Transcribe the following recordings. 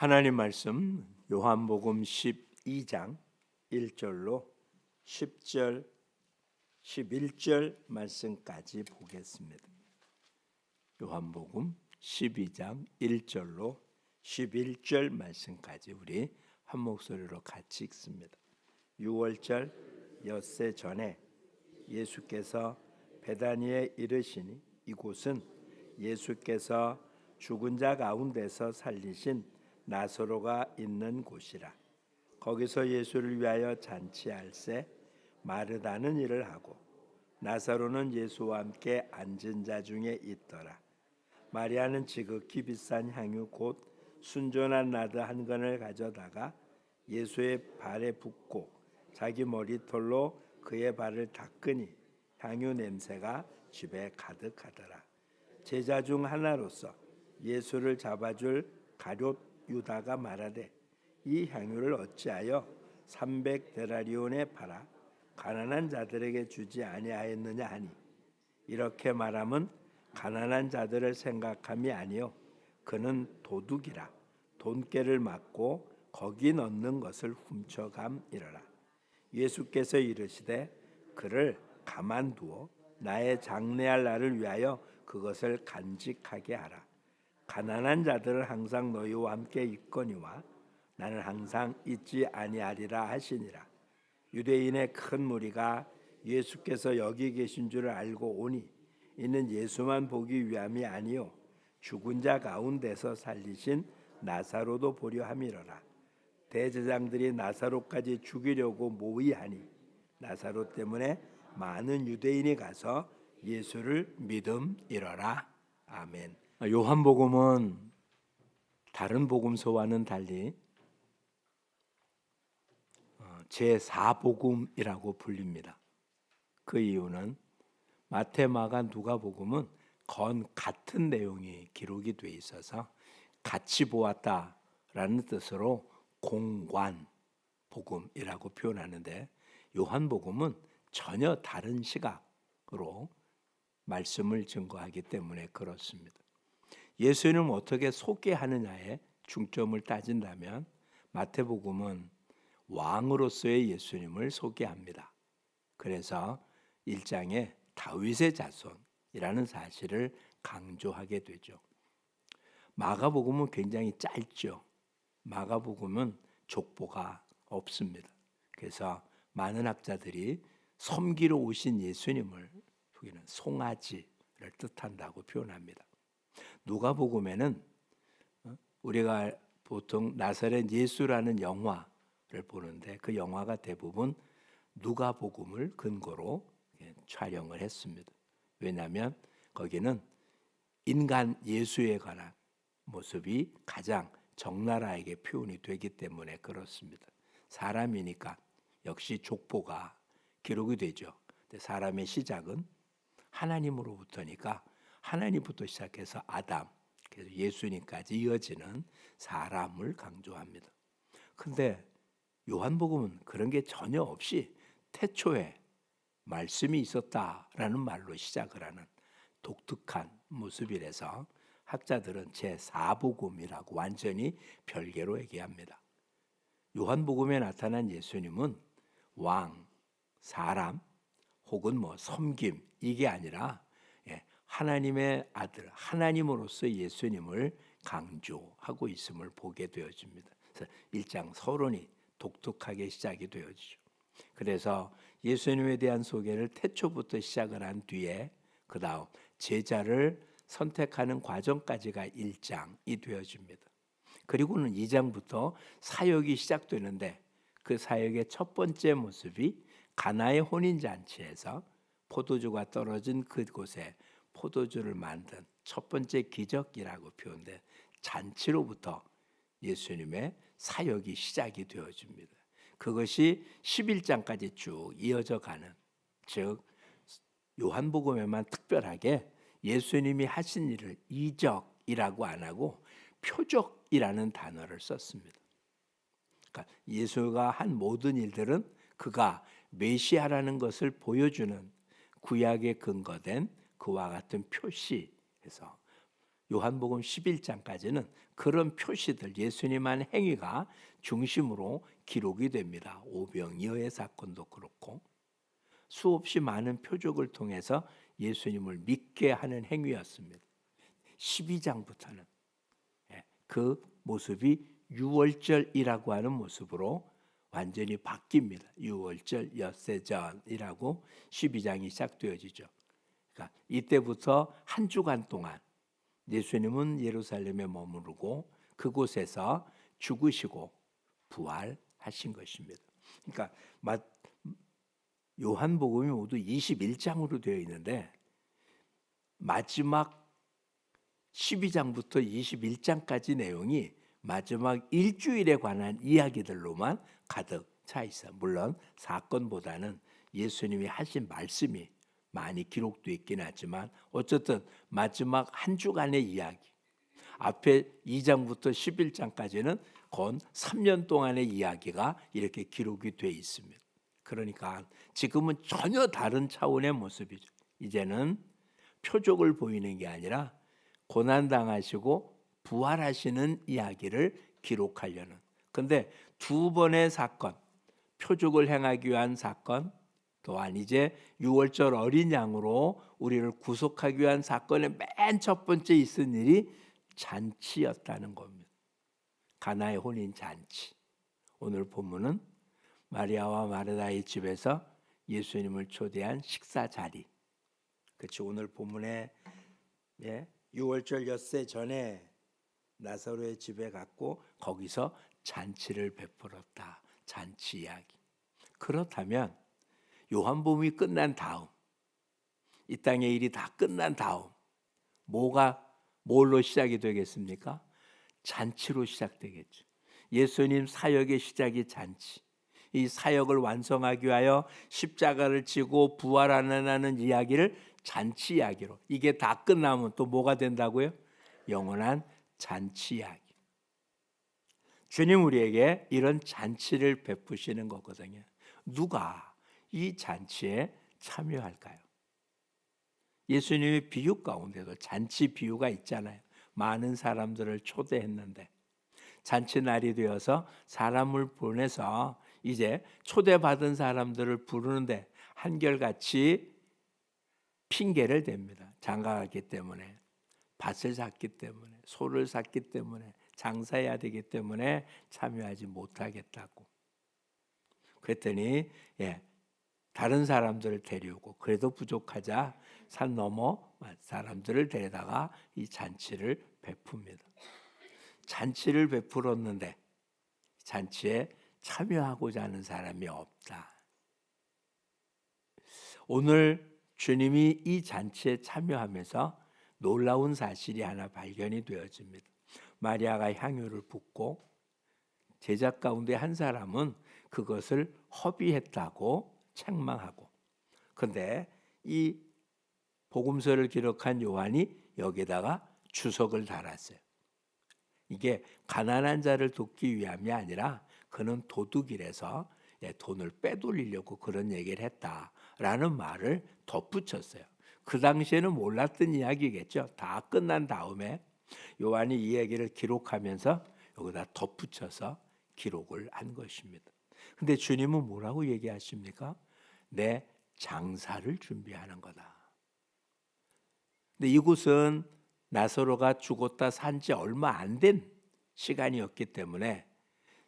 하나님 말씀 요한복음 12장 1절로 10절, 11절 말씀까지 보겠습니다. 요한복음 12장 1절로 11절 말씀까지 우리 한 목소리로 같이 읽습니다. 6월절 엿새 전에 예수께서 베다니에 이르시니 이곳은 예수께서 죽은 자 가운데서 살리신 나사로가 있는 곳이라. 거기서 예수를 위하여 잔치할새 마르다는 일을 하고 나사로는 예수와 함께 앉은 자 중에 있더라. 마리아는 지극히 비싼 향유 곧 순전한 나드 한 건을 가져다가 예수의 발에 붓고 자기 머리털로 그의 발을 닦으니 향유 냄새가 집에 가득하더라. 제자 중 하나로서 예수를 잡아줄 가룟 유다가 말하되 이 향유를 어찌하여 300데나리온에 팔아 가난한 자들에게 주지 아니하였느냐 하니, 이렇게 말함은 가난한 자들을 생각함이 아니요 그는 도둑이라 돈깨를 맞고 거기 넣는 것을 훔쳐감이러라. 예수께서 이르시되 그를 가만두어 나의 장래할 날을 위하여 그것을 간직하게 하라. 가난한 자들은 항상 너희와 함께 있거니와 나는 항상 있지 아니하리라 하시니라. 유대인의 큰 무리가 예수께서 여기 계신 줄을 알고 오니 이는 예수만 보기 위함이 아니요 죽은 자 가운데서 살리신 나사로도 보려 함이로라. 대제장들이 나사로까지 죽이려고 모의하니 나사로 때문에 많은 유대인이 가서 예수를 믿음이로라. 아멘. 요한복음은 다른 복음서와는 달리 제4복음이라고 불립니다. 그 이유는 마태, 마가, 누가복음은 같은 내용이 기록이 돼 있어서 같이 보았다라는 뜻으로 공관 복음이라고 표현하는데, 요한복음은 전혀 다른 시각으로 말씀을 증거하기 때문에 그렇습니다. 예수님을 어떻게 소개하느냐에 중점을 따진다면 마태복음은 왕으로서의 예수님을 소개합니다. 그래서 1장에 다윗의 자손이라는 사실을 강조하게 되죠. 마가복음은 굉장히 짧죠. 마가복음은 족보가 없습니다. 그래서 많은 학자들이 섬기러 오신 예수님을 여기는 송아지를 뜻한다고 표현합니다. 누가복음에는 우리가 보통 나사렛 예수라는 영화를 보는데 그 영화가 대부분 누가복음을 근거로 촬영을 했습니다. 왜냐하면 거기는 인간 예수에 관한 모습이 가장 적나라하게 표현이 되기 때문에 그렇습니다. 사람이니까 역시 족보가 기록이 되죠. 사람의 시작은 하나님으로부터니까 하나님부터 시작해서 아담, 그래서 예수님까지 이어지는 사람을 강조합니다. 근데 요한복음은 그런 게 전혀 없이 태초에 말씀이 있었다라는 말로 시작을 하는 독특한 모습이라서 학자들은 제4복음이라고 완전히 별개로 얘기합니다. 요한복음에 나타난 예수님은 왕, 사람 혹은 섬김, 이게 아니라 하나님의 아들, 하나님으로서 예수님을 강조하고 있음을 보게 되어집니다. 그래서 1장 서론이 독특하게 시작이 되어지죠. 그래서 예수님에 대한 소개를 태초부터 시작을 한 뒤에 그 다음 제자를 선택하는 과정까지가 1장이 되어집니다. 그리고는 2장부터 사역이 시작되는데 그 사역의 첫 번째 모습이 가나의 혼인잔치에서 포도주가 떨어진 그곳에 포도주를 만든 첫 번째 기적이라고 표현된 잔치로부터 예수님의 사역이 시작이 되어집니다. 그것이 11장까지 쭉 이어져 가는, 즉 요한복음에만 특별하게 예수님이 하신 일을 이적이라고 안 하고 표적이라는 단어를 썼습니다. 그러니까 예수가 한 모든 일들은 그가 메시아라는 것을 보여주는 구약에 근거된 그와 같은 표시해서 요한복음 11장까지는 그런 표시들, 예수님의 행위가 중심으로 기록이 됩니다. 오병이어의 사건도 그렇고 수없이 많은 표적을 통해서 예수님을 믿게 하는 행위였습니다. 12장부터는 그 모습이 유월절이라고 하는 모습으로 완전히 바뀝니다. 유월절 엿새전이라고 12장이 시작되어지죠. 그러니까 이때부터 한 주간 동안 예수님은 예루살렘에 머무르고 그곳에서 죽으시고 부활하신 것입니다. 그러니까 요한복음이 모두 21장으로 되어 있는데 마지막 12장부터 21장까지 내용이 마지막 일주일에 관한 이야기들로만 가득 차 있어요. 물론 사건보다는 예수님이 하신 말씀이 많이 기록되어 있긴 하지만 어쨌든 마지막 한 주간의 이야기, 앞에 2장부터 11장까지는 건 3년 동안의 이야기가 이렇게 기록이 되어 있습니다. 그러니까 지금은 전혀 다른 차원의 모습이죠. 이제는 표적을 보이는 게 아니라 고난당하시고 부활하시는 이야기를 기록하려는. 근데 두 번의 사건, 표적을 행하기 위한 사건, 또한 이제 유월절 어린 양으로 우리를 구속하기 위한 사건의 맨 첫 번째 있은 일이 잔치였다는 겁니다. 가나의 혼인 잔치. 오늘 본문은 마리아와 마르다의 집에서 예수님을 초대한 식사 자리. 그렇죠. 오늘 본문에 유월절 엿새 전에 나사로의 집에 갔고 거기서 잔치를 베풀었다. 잔치 이야기. 그렇다면 요한복음이 끝난 다음, 이 땅의 일이 다 끝난 다음 뭘로 시작이 되겠습니까? 잔치로 시작되겠죠. 예수님 사역의 시작이 잔치. 이 사역을 완성하기 위하여 십자가를 지고 부활하는 이야기를 잔치 이야기로. 이게 다 끝나면 또 뭐가 된다고요? 영원한 잔치 이야기. 주님 우리에게 이런 잔치를 베푸시는 거거든요. 누가 이 잔치에 참여할까요? 예수님의 비유 가운데도 잔치 비유가 있잖아요. 많은 사람들을 초대했는데 잔치 날이 되어서 사람을 보내서 이제 초대받은 사람들을 부르는데 한결같이 핑계를 댑니다. 장가갔기 때문에, 밭을 샀기 때문에, 소를 샀기 때문에, 장사해야 되기 때문에 참여하지 못하겠다고. 그랬더니 다른 사람들을 데려오고 그래도 부족하자 산 넘어 사람들을 데려다가 이 잔치를 베풉니다. 잔치를 베풀었는데 잔치에 참여하고자 하는 사람이 없다. 오늘 주님이 이 잔치에 참여하면서 놀라운 사실이 하나 발견이 되어집니다. 마리아가 향유를 붓고 제자 가운데 한 사람은 그것을 허비했다고 책망하고, 그런데 이 복음서를 기록한 요한이 여기다가 주석을 달았어요. 이게 가난한 자를 돕기 위함이 아니라 그는 도둑이라서 돈을 빼돌리려고 그런 얘기를 했다라는 말을 덧붙였어요. 그 당시에는 몰랐던 이야기겠죠. 다 끝난 다음에 요한이 이 얘기를 기록하면서 여기다 덧붙여서 기록을 한 것입니다. 근데 주님은 뭐라고 얘기하십니까? 내 장사를 준비하는 거다. 근데 이곳은 나사로가 죽었다 산 지 얼마 안 된 시간이었기 때문에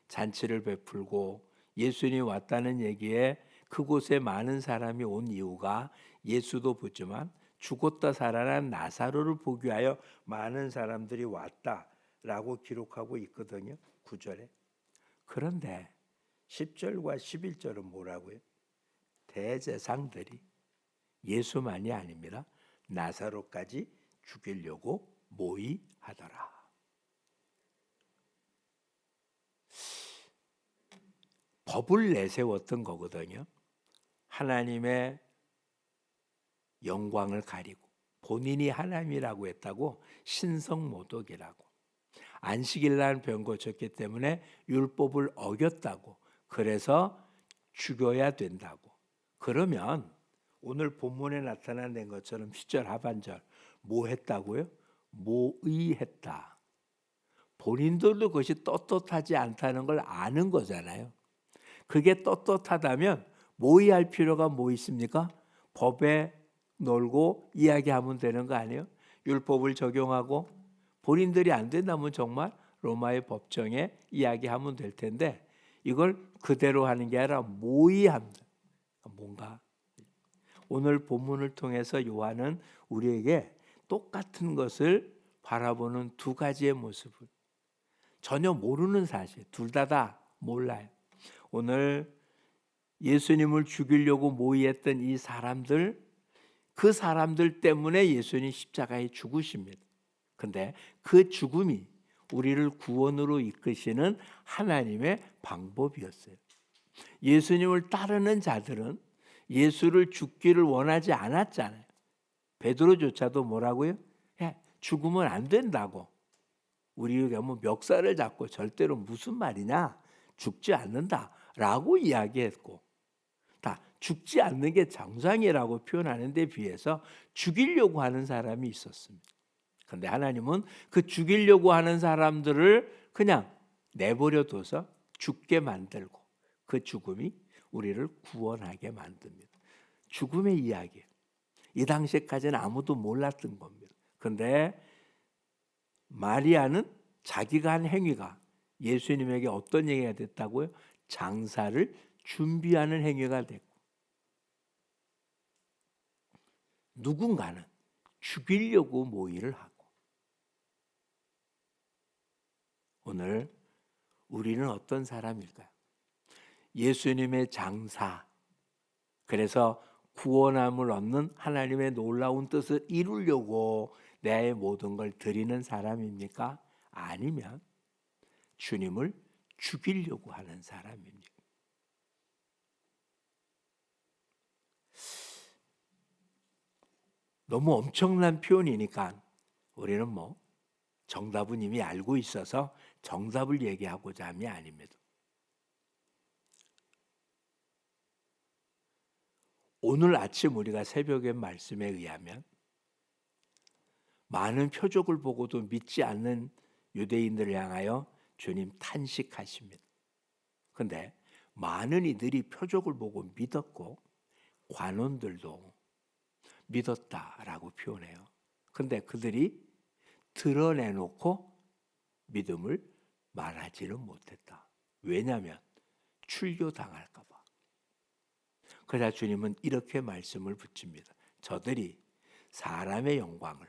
잔치를 베풀고 예수님이 왔다는 얘기에 그곳에 많은 사람이 온 이유가 예수도 보지만 죽었다 살아난 나사로를 보기 위하여 많은 사람들이 왔다라고 기록하고 있거든요. 9절에. 그런데 10절과 11절은 뭐라고요? 대제사장들이 예수만이 아닙니다. 나사로까지 죽이려고 모의하더라. 법을 내세웠던 거거든요. 하나님의 영광을 가리고 본인이 하나님이라고 했다고 신성모독이라고, 안식일 날 병 고쳤기 때문에 율법을 어겼다고, 그래서 죽여야 된다고. 그러면 오늘 본문에 나타난 것처럼 10절 하반절 뭐 했다고요? 모의했다. 본인들도 그것이 떳떳하지 않다는 걸 아는 거잖아요. 그게 떳떳하다면 모의할 필요가 뭐 있습니까? 법에 놀고 이야기하면 되는 거 아니에요? 율법을 적용하고 본인들이 안 된다면 정말 로마의 법정에 이야기하면 될 텐데 이걸 그대로 하는 게 아니라 모의합니다. 뭔가 오늘 본문을 통해서 요한은 우리에게 똑같은 것을 바라보는 두 가지의 모습을 전혀 모르는 사실, 둘 다 몰라요. 오늘 예수님을 죽이려고 모의했던 이 사람들, 그 사람들 때문에 예수님 십자가에 죽으십니다. 근데 그 죽음이 우리를 구원으로 이끄시는 하나님의 방법이었어요. 예수님을 따르는 자들은 예수를 죽기를 원하지 않았잖아요. 베드로조차도 뭐라고요? 야, 죽으면 안 된다고. 우리가 뭐 멱살을 잡고 절대로 무슨 말이냐? 죽지 않는다라고 이야기했고 다 죽지 않는 게 정상이라고 표현하는 데 비해서 죽이려고 하는 사람이 있었습니다. 그런데 하나님은 그 죽이려고 하는 사람들을 그냥 내버려 둬서 죽게 만들고 그 죽음이 우리를 구원하게 만듭니다. 죽음의 이야기. 이 당시까지는 아무도 몰랐던 겁니다. 그런데 마리아는 자기가 한 행위가 예수님에게 어떤 행위가 됐다고요? 장사를 준비하는 행위가 됐고 누군가는 죽이려고 모의를 하고 오늘 우리는 어떤 사람일까요? 예수님의 장사 그래서 구원함을 얻는 하나님의 놀라운 뜻을 이루려고 내 모든 걸 드리는 사람입니까? 아니면 주님을 죽이려고 하는 사람입니까? 너무 엄청난 표현이니까 우리는 뭐 정답은 이미 알고 있어서 정답을 얘기하고자 함이 아닙니다. 오늘 아침 우리가 새벽의 말씀에 의하면 많은 표적을 보고도 믿지 않는 유대인들을 향하여 주님 탄식하십니다. 그런데 많은 이들이 표적을 보고 믿었고 관원들도 믿었다라고 표현해요. 그런데 그들이 드러내놓고 믿음을 말하지는 못했다. 왜냐하면 출교당할까 봐. 그러자 주님은 이렇게 말씀을 붙입니다. 저들이 사람의 영광을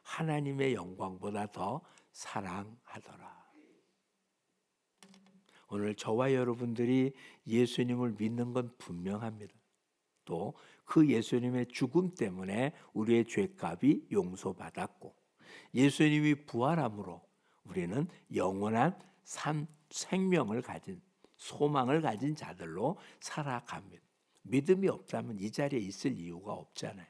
하나님의 영광보다 더 사랑하더라. 오늘 저와 여러분들이 예수님을 믿는 건 분명합니다. 또 그 예수님의 죽음 때문에 우리의 죄값이 용서받았고 예수님이 부활함으로 우리는 영원한 생명을 가진 소망을 가진 자들로 살아갑니다. 믿음이 없다면 이 자리에 있을 이유가 없잖아요.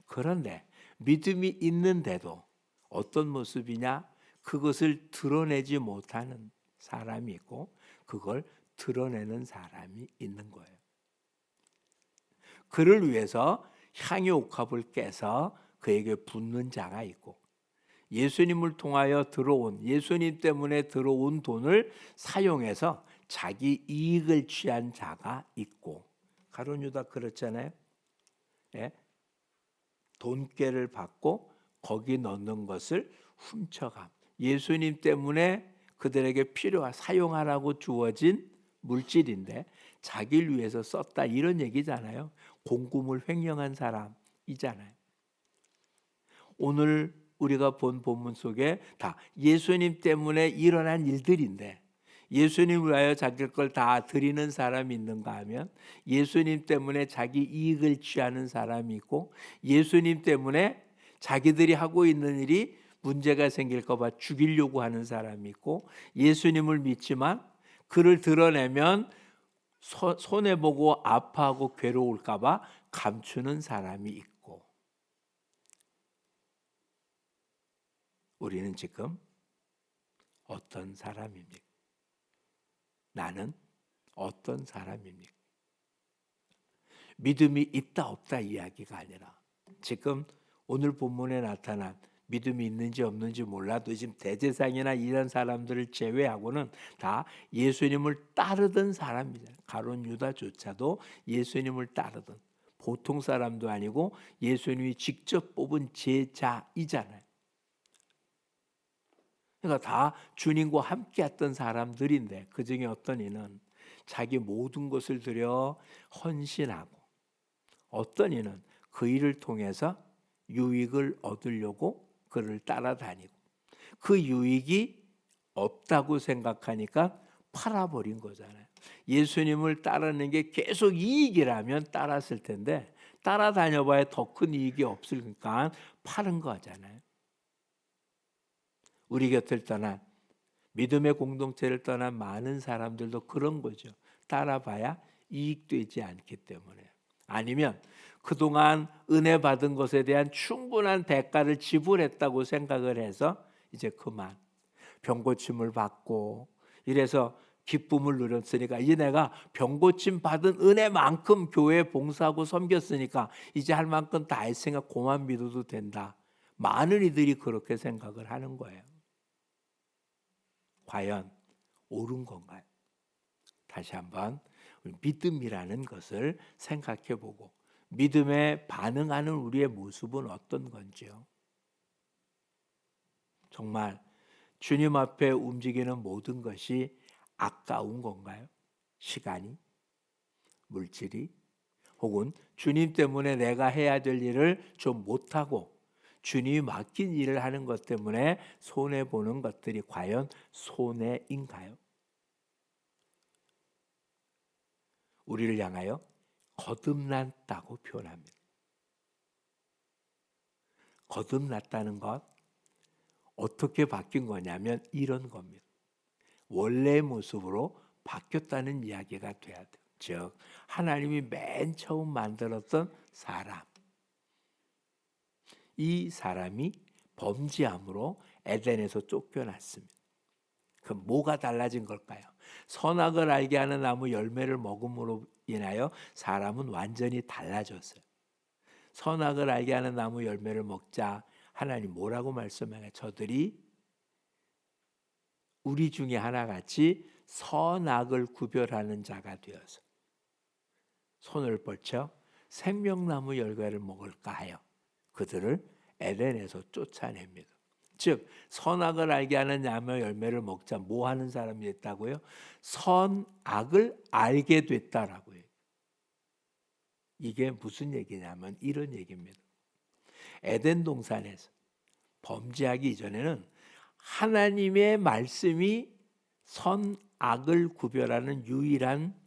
그런데 믿음이 있는데도 어떤 모습이냐? 그것을 드러내지 못하는 사람이 있고 그걸 드러내는 사람이 있는 거예요. 그를 위해서 향유 옥합을 깨서 그에게 붓는 자가 있고 예수님을 통하여 들어온 예수님 때문에 들어온 돈을 사용해서 자기 이익을 취한 자가 있고 가룟 유다 그렇잖아요. 예? 돈깨를 받고 거기 넣는 것을 훔쳐감. 예수님 때문에 그들에게 필요한 사용하라고 주어진 물질인데 자기를 위해서 썼다 이런 얘기잖아요. 공금을 횡령한 사람이잖아요. 오늘 우리가 본 본문 속에 다 예수님 때문에 일어난 일들인데 예수님을 위하여 자기 걸 다 드리는 사람이 있는가 하면 예수님 때문에 자기 이익을 취하는 사람이 있고 예수님 때문에 자기들이 하고 있는 일이 문제가 생길까 봐 죽이려고 하는 사람이 있고 예수님을 믿지만 그를 드러내면 손해보고 아파하고 괴로울까 봐 감추는 사람이 있고 우리는 지금 어떤 사람입니까? 나는 어떤 사람입니까? 믿음이 있다 없다 이야기가 아니라 지금 오늘 본문에 나타난 믿음이 있는지 없는지 몰라도 지금 대제사장이나 이런 사람들을 제외하고는 다 예수님을 따르던 사람이잖아요. 가룟 유다조차도 예수님을 따르던 보통 사람도 아니고 예수님이 직접 뽑은 제자이잖아요. 그러니까 다 주님과 함께 했던 사람들인데 그중에 어떤 이는 자기 모든 것을 들여 헌신하고 어떤 이는 그 일을 통해서 유익을 얻으려고 그를 따라다니고 그 유익이 없다고 생각하니까 팔아버린 거잖아요. 예수님을 따르는 게 계속 이익이라면 따랐을 텐데 따라다녀봐야 더 큰 이익이 없으니까 파는 거잖아요. 우리 곁을 떠난 믿음의 공동체를 떠난 많은 사람들도 그런 거죠. 따라봐야 이익되지 않기 때문에. 아니면 그동안 은혜 받은 것에 대한 충분한 대가를 지불했다고 생각을 해서 이제 그만 병고침을 받고 이래서 기쁨을 누렸으니까 이제 내가 병고침 받은 은혜만큼 교회에 봉사하고 섬겼으니까 이제 할 만큼 다 했으니까 그만 믿어도 된다. 많은 이들이 그렇게 생각을 하는 거예요. 과연 옳은 건가요? 다시 한번 믿음이라는 것을 생각해 보고 믿음에 반응하는 우리의 모습은 어떤 건지요? 정말 주님 앞에 움직이는 모든 것이 아까운 건가요? 시간이, 물질이, 혹은 주님 때문에 내가 해야 될 일을 좀 못하고 주님이 맡긴 일을 하는 것 때문에 손해보는 것들이 과연 손해인가요? 우리를 향하여 거듭났다고 표현합니다. 거듭났다는 것 어떻게 바뀐 거냐면 이런 겁니다. 원래의 모습으로 바뀌었다는 이야기가 돼야 돼요. 즉 하나님이 맨 처음 만들었던 사람, 이 사람이 범죄함으로 에덴에서 쫓겨났습니다. 그럼 뭐가 달라진 걸까요? 선악을 알게 하는 나무 열매를 먹음으로 인하여 사람은 완전히 달라졌어요. 선악을 알게 하는 나무 열매를 먹자 하나님 뭐라고 말씀하냐? 저들이 우리 중에 하나같이 선악을 구별하는 자가 되어서 손을 뻗쳐 생명나무 열매를 먹을까 하여 그들을 에덴에서 쫓아냅니다. 즉 선악을 알게 하는 나무 열매를 먹자 뭐 하는 사람이 됐다고요? 선악을 알게 됐다라고요. 이게 무슨 얘기냐면 이런 얘기입니다. 에덴 동산에서 범죄하기 이전에는 하나님의 말씀이 선악을 구별하는 유일한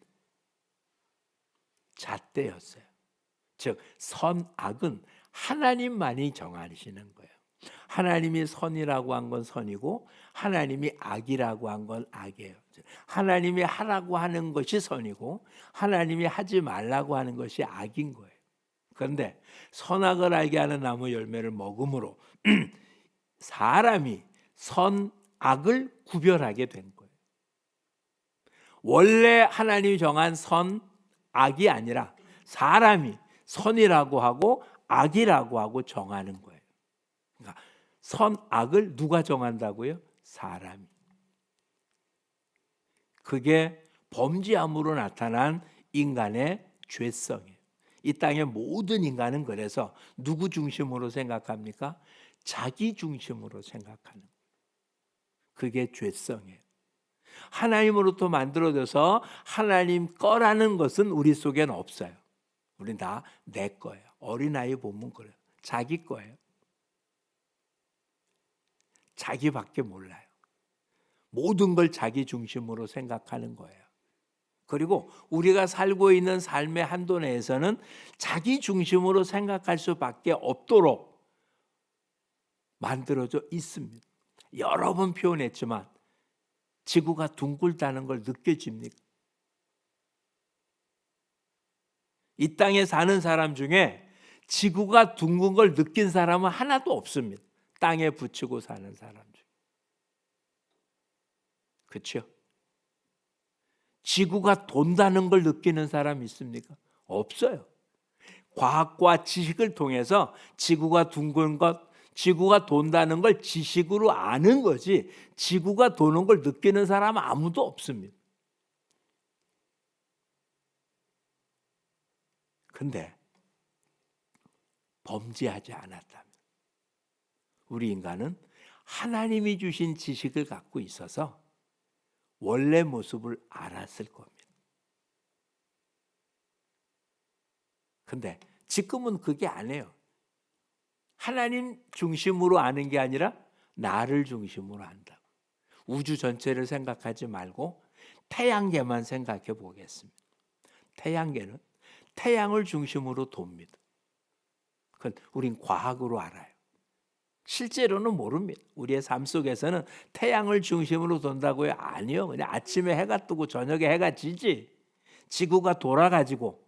잣대였어요. 즉 선악은 하나님만이 정하시는 거예요. 하나님이 선이라고 한 건 선이고 하나님이 악이라고 한 건 악이에요. 하나님이 하라고 하는 것이 선이고 하나님이 하지 말라고 하는 것이 악인 거예요. 그런데 선악을 알게 하는 나무 열매를 먹음으로 사람이 선악을 구별하게 된 거예요. 원래 하나님이 정한 선악이 아니라 사람이 선이라고 하고 악이라고 하고 정하는 거예요. 그러니까 선악을 누가 정한다고요? 사람이. 그게 범죄함으로 나타난 인간의 죄성이에요. 이 땅의 모든 인간은 그래서 누구 중심으로 생각합니까? 자기 중심으로 생각하는 거예요. 그게 죄성이에요. 하나님으로부터 만들어져서 하나님 거라는 것은 우리 속에는 없어요. 우린 다 내 거예요. 어린아이 보면 그래요. 자기 거예요. 자기밖에 몰라요. 모든 걸 자기 중심으로 생각하는 거예요. 그리고 우리가 살고 있는 삶의 한도 내에서는 자기 중심으로 생각할 수밖에 없도록 만들어져 있습니다. 여러 번 표현했지만 지구가 둥글다는 걸 느껴집니까? 이 땅에 사는 사람 중에 지구가 둥근 걸 느낀 사람은 하나도 없습니다. 땅에 붙이고 사는 사람 중에. 그렇죠? 지구가 돈다는 걸 느끼는 사람 있습니까? 없어요. 과학과 지식을 통해서 지구가 둥근 것, 지구가 돈다는 걸 지식으로 아는 거지 지구가 도는 걸 느끼는 사람은 아무도 없습니다. 근데 범죄하지 않았다면 우리 인간은 하나님이 주신 지식을 갖고 있어서 원래 모습을 알았을 겁니다. 근데 지금은 그게 아니에요. 하나님 중심으로 아는 게 아니라 나를 중심으로 안다고. 우주 전체를 생각하지 말고 태양계만 생각해 보겠습니다. 태양계는 태양을 중심으로 돕니다. 그건 우린 과학으로 알아요. 실제로는 모릅니다. 우리의 삶 속에서는 태양을 중심으로 돈다고요? 아니요. 그냥 아침에 해가 뜨고 저녁에 해가 지지. 지구가 돌아가지고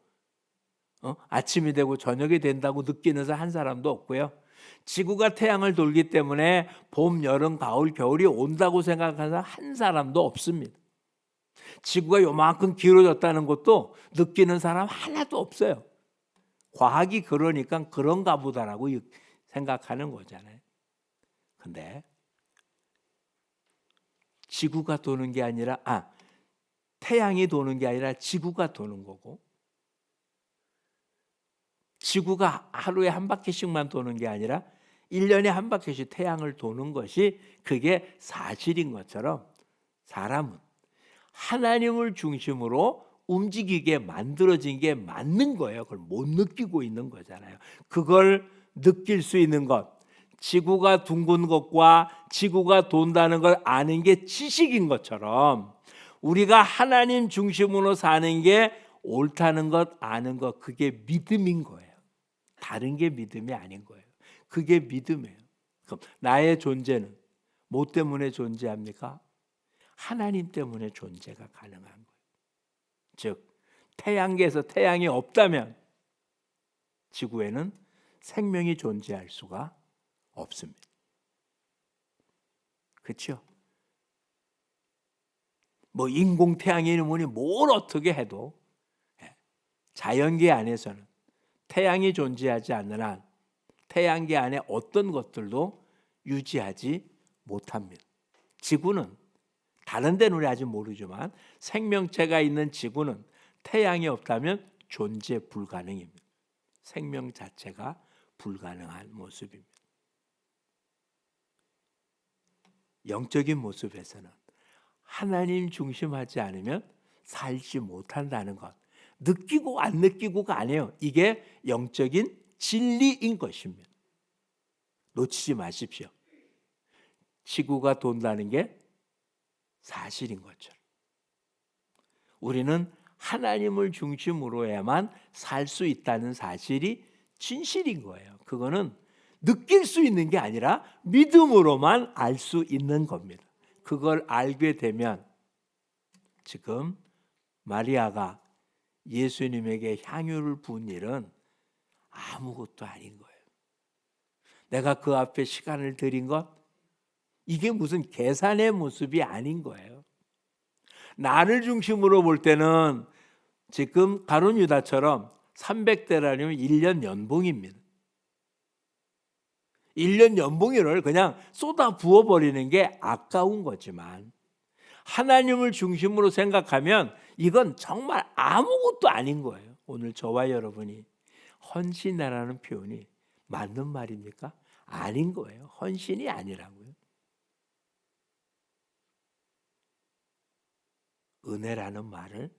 아침이 되고 저녁이 된다고 느끼는 한 사람도 없고요. 지구가 태양을 돌기 때문에 봄, 여름, 가을, 겨울이 온다고 생각하는 한 사람도 없습니다. 지구가 요만큼 길어졌다는 것도 느끼는 사람 하나도 없어요. 과학이 그러니까 그런가 보다라고 생각하는 거잖아요. 근데 지구가 도는 게 아니라 태양이 도는 게 아니라 지구가 도는 거고 지구가 하루에 한 바퀴씩만 도는 게 아니라 1년에 한 바퀴씩 태양을 도는 것이 그게 사실인 것처럼 사람은 하나님을 중심으로 움직이게 만들어진 게 맞는 거예요. 그걸 못 느끼고 있는 거잖아요. 그걸 느낄 수 있는 것, 지구가 둥근 것과 지구가 돈다는 걸 아는 게 지식인 것처럼 우리가 하나님 중심으로 사는 게 옳다는 것, 아는 것, 그게 믿음인 거예요. 다른 게 믿음이 아닌 거예요. 그게 믿음이에요. 그럼 나의 존재는 뭐 때문에 존재합니까? 하나님 때문에 존재가 가능한 거예요. 즉 태양계에서 태양이 없다면 지구에는 생명이 존재할 수가 없습니다. 그렇죠? 뭐 인공 태양이니 뭐니 뭘 어떻게 해도 자연계 안에서는 태양이 존재하지 않는 한 태양계 안에 어떤 것들도 유지하지 못합니다. 지구는 다른 데는 우리 아직 모르지만 생명체가 있는 지구는 태양이 없다면 존재 불가능입니다. 생명 자체가 불가능한 모습입니다. 영적인 모습에서는 하나님 중심하지 않으면 살지 못한다는 것, 느끼고 안 느끼고가 아니에요. 이게 영적인 진리인 것입니다. 놓치지 마십시오. 지구가 돈다는 게 사실인 것처럼 우리는 하나님을 중심으로야만 살 수 있다는 사실이 진실인 거예요. 그거는 느낄 수 있는 게 아니라 믿음으로만 알 수 있는 겁니다. 그걸 알게 되면 지금 마리아가 예수님에게 향유를 부은 일은 아무것도 아닌 거예요. 내가 그 앞에 시간을 들인 것, 이게 무슨 계산의 모습이 아닌 거예요. 나를 중심으로 볼 때는 지금 가룟 유다처럼 300데나리온 1년 연봉입니다. 1년 연봉을 그냥 쏟아 부어버리는 게 아까운 거지만 하나님을 중심으로 생각하면 이건 정말 아무것도 아닌 거예요. 오늘 저와 여러분이 헌신이라는 표현이 맞는 말입니까? 아닌 거예요. 헌신이 아니라고요. 은혜라는 말을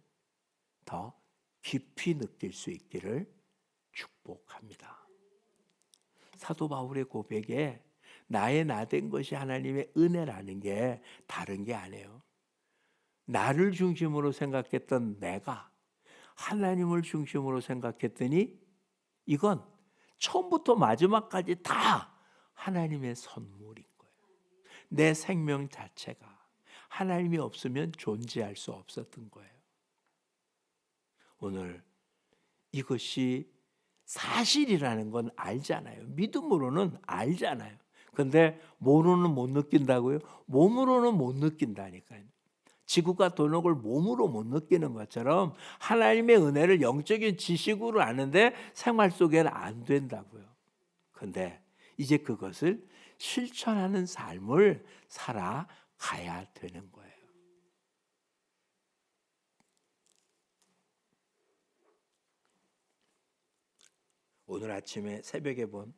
더 깊이 느낄 수 있기를 축복합니다. 사도 바울의 고백에 나의 나된 것이 하나님의 은혜라는 게 다른 게 아니에요. 나를 중심으로 생각했던 내가 하나님을 중심으로 생각했더니 이건 처음부터 마지막까지 다 하나님의 선물인 거예요. 내 생명 자체가 하나님이 없으면 존재할 수 없었던 거예요. 오늘 이것이 사실이라는 건 알잖아요. 믿음으로는 알잖아요. 근데 몸으로는 못 느낀다고요? 몸으로는 못 느낀다니까요. 지구가 도는 걸 몸으로 못 느끼는 것처럼 하나님의 은혜를 영적인 지식으로 아는데 생활 속에는 안 된다고요. 근데 이제 그것을 실천하는 삶을 살아가야 되는 거예요. 오늘 아침에 새벽에 본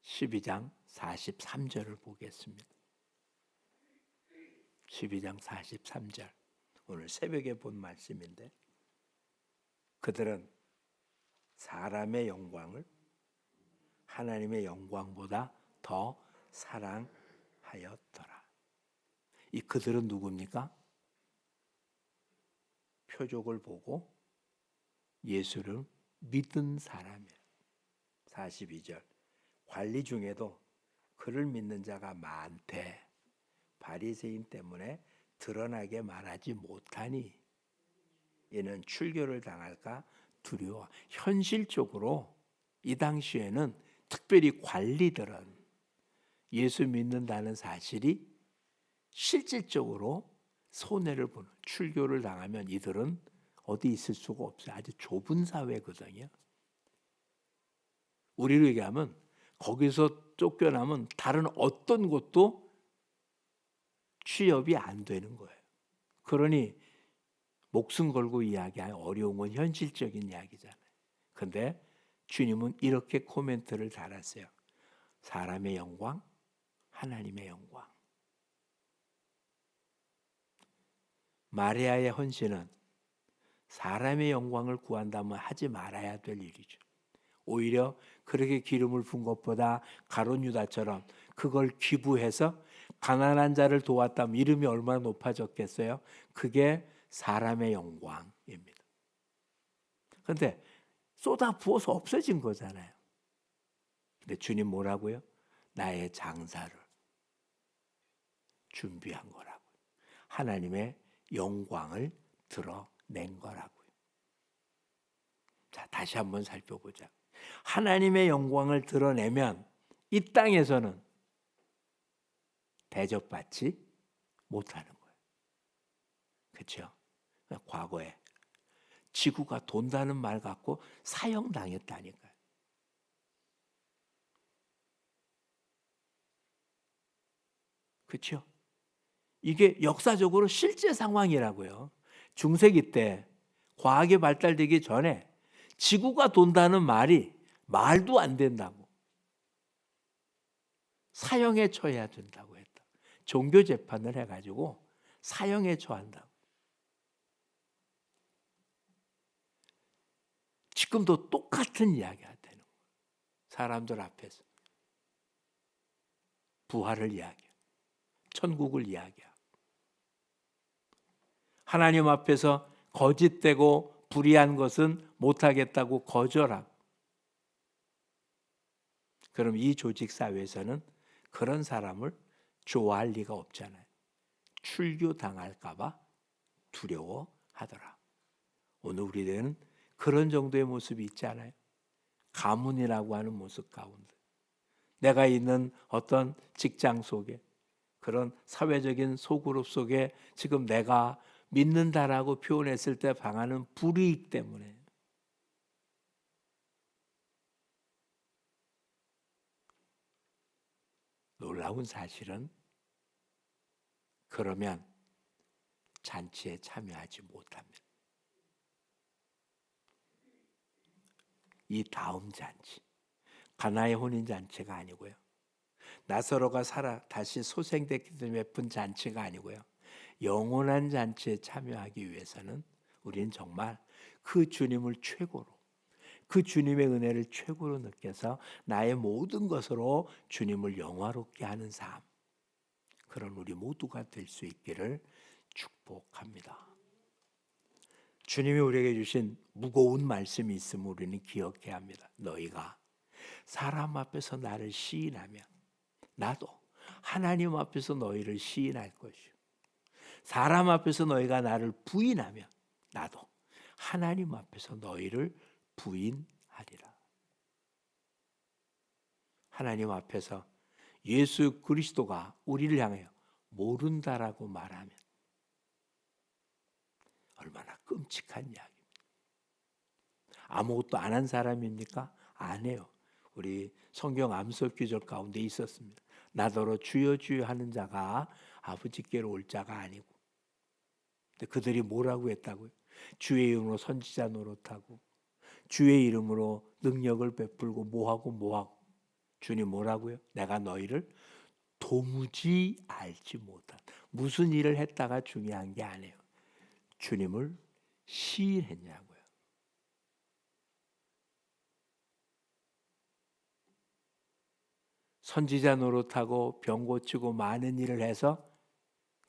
12장 43절을 보겠습니다. 12장 43절. 오늘 새벽에 본 말씀인데, 그들은 사람의 영광을 하나님의 영광보다 더 사랑하였더라. 이 그들은 누굽니까? 표적을 보고 예수를 믿은 사람이에요. 42절. 관리 중에도 그를 믿는 자가 많대. 바리새인 때문에 드러나게 말하지 못하니 이는 출교를 당할까 두려워. 현실적으로 이 당시에는 특별히 관리들은 예수 믿는다는 사실이 실질적으로 손해를 보는, 출교를 당하면 이들은 어디 있을 수가 없어요. 아주 좁은 사회거든요. 우리로 얘기하면 거기서 쫓겨나면 다른 어떤 곳도 취업이 안 되는 거예요. 그러니 목숨 걸고 이야기하는 어려운 건 현실적인 이야기잖아요. 근데 주님은 이렇게 코멘트를 달았어요. 사람의 영광, 하나님의 영광. 마리아의 헌신은 사람의 영광을 구한다면 하지 말아야 될 일이죠. 오히려 그렇게 기름을 부은 것보다 가룟 유다처럼 그걸 기부해서 가난한 자를 도왔다면 이름이 얼마나 높아졌겠어요? 그게 사람의 영광입니다. 그런데 쏟아 부어서 없어진 거잖아요. 근데 주님 뭐라고요? 나의 장사를 준비한 거라고. 하나님의 영광을 드러낸 거라고요. 자, 다시 한번 살펴보자. 하나님의 영광을 드러내면 이 땅에서는 대접받지 못하는 거예요. 그렇죠? 과거에 지구가 돈다는 말 갖고 사형당했다니까요. 그렇죠? 이게 역사적으로 실제 상황이라고요. 중세기 때 과학이 발달되기 전에 지구가 돈다는 말이 말도 안 된다고. 사형에 처해야 된다고 했다. 종교 재판을 해가지고 사형에 처한다고. 지금도 똑같은 이야기가 되는 거예요. 사람들 앞에서 부활을 이야기하고 천국을 이야기하고 하나님 앞에서 거짓되고 불의한 것은 못하겠다고 거절하고. 그럼 이 조직 사회에서는 그런 사람을 좋아할 리가 없잖아요. 출교당할까 봐 두려워하더라. 오늘 우리들은 그런 정도의 모습이 있지 않아요? 가문이라고 하는 모습 가운데 내가 있는 어떤 직장 속에 그런 사회적인 소그룹 속에 지금 내가 믿는다라고 표현했을 때 당하는 불이익 때문에 놀라운 사실은 그러면 잔치에 참여하지 못합니다. 이 다음 잔치, 가나의 혼인잔치가 아니고요. 나사로가 살아 다시 소생됐기 때문에 예쁜 잔치가 아니고요. 영원한 잔치에 참여하기 위해서는 우리는 정말 그 주님을 최고로, 그 주님의 은혜를 최고로 느껴서 나의 모든 것으로 주님을 영화롭게 하는 삶, 그런 우리 모두가 될 수 있기를 축복합니다. 주님이 우리에게 주신 무거운 말씀이 있음을 우리는 기억해야 합니다. 너희가 사람 앞에서 나를 시인하면 나도 하나님 앞에서 너희를 시인할 것이요. 사람 앞에서 너희가 나를 부인하면 나도 하나님 앞에서 너희를 부인하리라. 하나님 앞에서 예수 그리스도가 우리를 향하여 모른다라고 말하면 얼마나 끔찍한 이야기입니다. 아무것도 안 한 사람입니까? 안 해요. 우리 성경 암석 귀절 가운데 있었습니다. 나더러 주여 주여 하는 자가 아버지께로 올 자가 아니고. 근데 그들이 뭐라고 했다고요? 주의 이름으로 선지자 노릇하고 주의 이름으로 능력을 베풀고 뭐하고. 주님 뭐라고요? 내가 너희를 도무지 알지 못한. 무슨 일을 했다가 중요한 게 아니에요. 주님을 시인했냐고요. 선지자 노릇하고 병 고치고 많은 일을 해서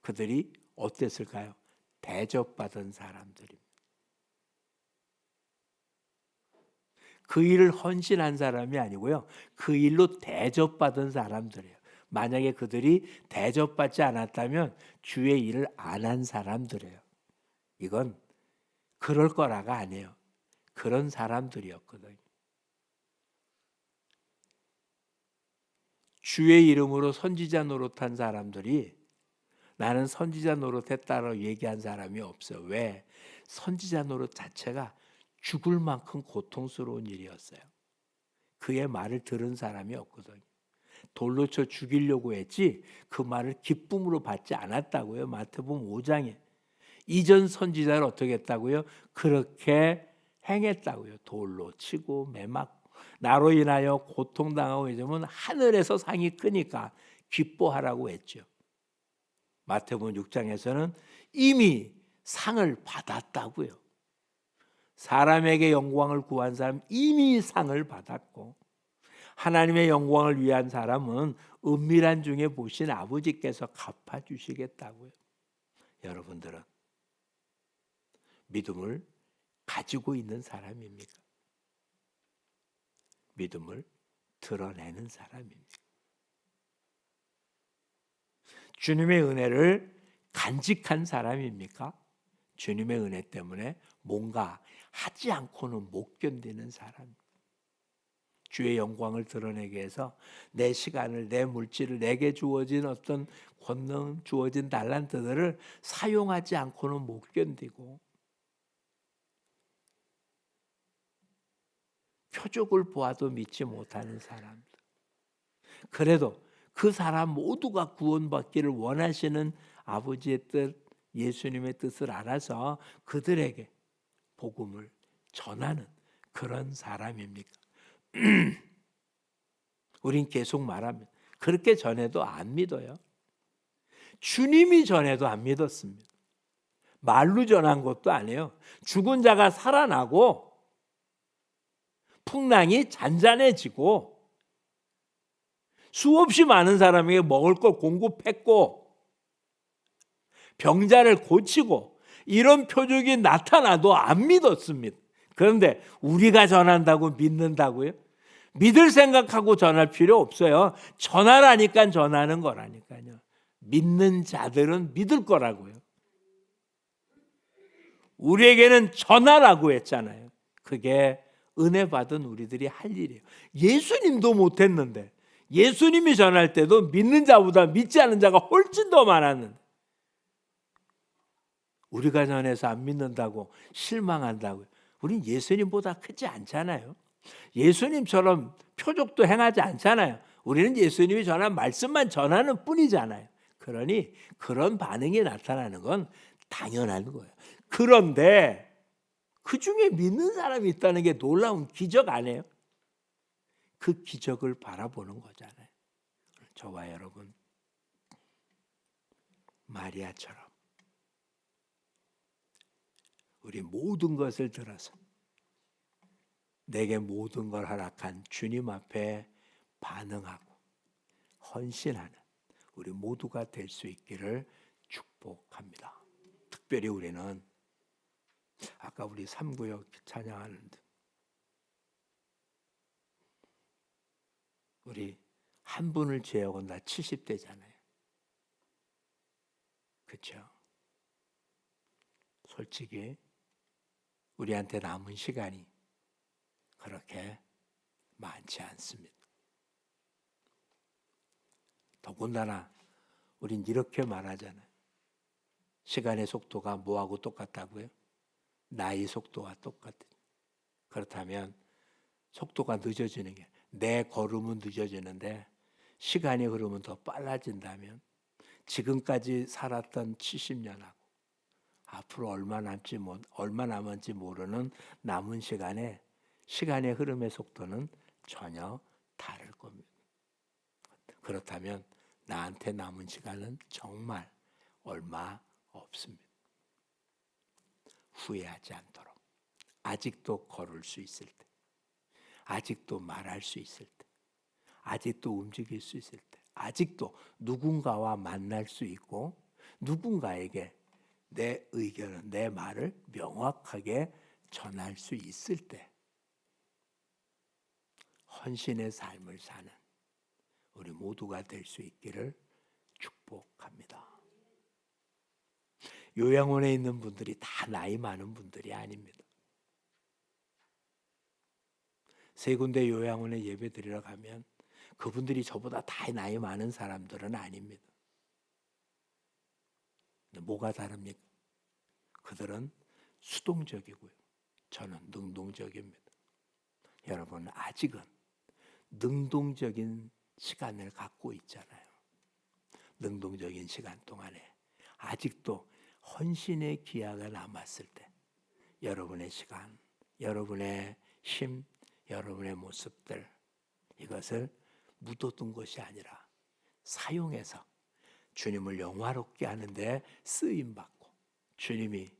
그들이 어땠을까요? 대접받은 사람들입니다. 그 일을 헌신한 사람이 아니고요. 그 일로 대접받은 사람들이에요. 만약에 그들이 대접받지 않았다면 주의 일을 안 한 사람들이에요. 이건 그럴 거라가 아니에요. 그런 사람들이었거든요. 주의 이름으로 선지자 노릇한 사람들이 나는 선지자 노릇했다라고 얘기한 사람이 없어요. 왜? 선지자 노릇 자체가 죽을 만큼 고통스러운 일이었어요. 그의 말을 들은 사람이 없거든요. 돌로 쳐 죽이려고 했지 그 말을 기쁨으로 받지 않았다고요. 마태복음 5장에. 이전 선지자를 어떻게 했다고요? 그렇게 행했다고요. 돌로 치고 매맞고 나로 인하여 고통당하고 이러면 하늘에서 상이 크니까 기뻐하라고 했죠. 마태복음 6장에서는 이미 상을 받았다고요. 사람에게 영광을 구한 사람 이미 상을 받았고 하나님의 영광을 위한 사람은 은밀한 중에 보신 아버지께서 갚아주시겠다고요. 여러분들은 믿음을 가지고 있는 사람입니까? 믿음을 드러내는 사람입니까? 주님의 은혜를 간직한 사람입니까? 주님의 은혜 때문에 뭔가 하지 않고는 못 견디는 사람. 주의 영광을 드러내기 위해서 내 시간을, 내 물질을, 내게 주어진 어떤 권능, 주어진 달란트들을 사용하지 않고는 못 견디고 표적을 보아도 믿지 못하는 사람들. 그래도 그 사람 모두가 구원받기를 원하시는 아버지의 뜻, 예수님의 뜻을 알아서 그들에게 복음을 전하는 그런 사람입니까? 우린 계속 말합니다. 그렇게 전해도 안 믿어요. 주님이 전해도 안 믿었습니다. 말로 전한 것도 아니에요. 죽은 자가 살아나고 풍랑이 잔잔해지고 수없이 많은 사람에게 먹을 걸 공급했고 병자를 고치고 이런 표적이 나타나도 안 믿었습니다. 그런데 우리가 전한다고 믿는다고요? 믿을 생각하고 전할 필요 없어요. 전하라니까 전하는 거라니까요. 믿는 자들은 믿을 거라고요. 우리에게는 전하라고 했잖아요. 그게 은혜 받은 우리들이 할 일이에요. 예수님도 못했는데 예수님이 전할 때도 믿는 자보다 믿지 않는 자가 훨씬 더 많았는데 우리가 전해서 안 믿는다고 실망한다고요. 우린 예수님보다 크지 않잖아요. 예수님처럼 표적도 행하지 않잖아요. 우리는 예수님이 전한 말씀만 전하는 뿐이잖아요. 그러니 그런 반응이 나타나는 건 당연한 거예요. 그런데 그 중에 믿는 사람이 있다는 게 놀라운 기적 아니에요? 그 기적을 바라보는 거잖아요. 저와 여러분 마리아처럼 우리 모든 것을 들어서 내게 모든 걸 허락한 주님 앞에 반응하고 헌신하는 우리 모두가 될 수 있기를 축복합니다. 특별히 우리는 아까 우리 3구역 찬양하는데 우리 한 분을 제하고 나 70대잖아요. 그렇죠? 솔직히 우리한테 남은 시간이 그렇게 많지 않습니다. 더군다나 우린 이렇게 말하잖아요. 시간의 속도가 뭐하고 똑같다고요? 나이 속도와 똑같아요. 그렇다면 속도가 늦어지는 게 내 걸음은 늦어지는데 시간이 흐르면 더 빨라진다면 지금까지 살았던 70년하고 앞으로 얼마 남은지 모르는 남은 시간에 시간의 흐름의 속도는 전혀 다를 겁니다. 그렇다면 나한테 남은 시간은 정말 얼마 없습니다. 후회하지 않도록 아직도 걸을 수 있을 때, 아직도 말할 수 있을 때, 아직도 움직일 수 있을 때, 아직도 누군가와 만날 수 있고 누군가에게 내 의견을, 내 말을 명확하게 전할 수 있을 때 헌신의 삶을 사는 우리 모두가 될 수 있기를 축복합니다. 요양원에 있는 분들이 다 나이 많은 분들이 아닙니다. 세 군데 요양원에 예배 드리러 가면 그분들이 저보다 다 나이 많은 사람들은 아닙니다. 뭐가 다릅니까? 그들은 수동적이고요. 저는 능동적입니다. 여러분 아직은 능동적인 시간을 갖고 있잖아요. 능동적인 시간 동안에 아직도 헌신의 기회가 남았을 때 여러분의 시간, 여러분의 힘, 여러분의 모습들 이것을 묻어둔 것이 아니라 사용해서 주님을 영화롭게 하는데 쓰임받고 주님이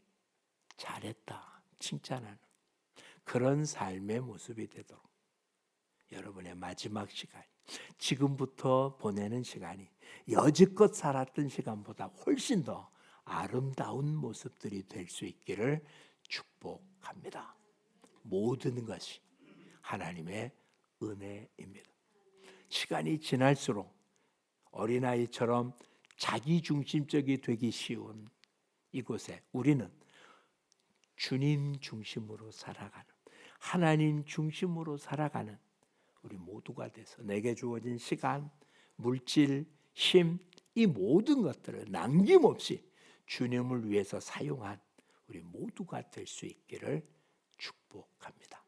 잘했다 칭찬하는 그런 삶의 모습이 되도록 여러분의 마지막 시간, 지금부터 보내는 시간이 여지껏 살았던 시간보다 훨씬 더 아름다운 모습들이 될 수 있기를 축복합니다. 모든 것이 하나님의 은혜입니다. 시간이 지날수록 어린아이처럼 자기중심적이 되기 쉬운 이곳에 우리는 주님 중심으로 살아가는, 하나님 중심으로 살아가는 우리 모두가 돼서 내게 주어진 시간, 물질, 힘, 이 모든 것들을 남김없이 주님을 위해서 사용한 우리 모두가 될 수 있기를 축복합니다.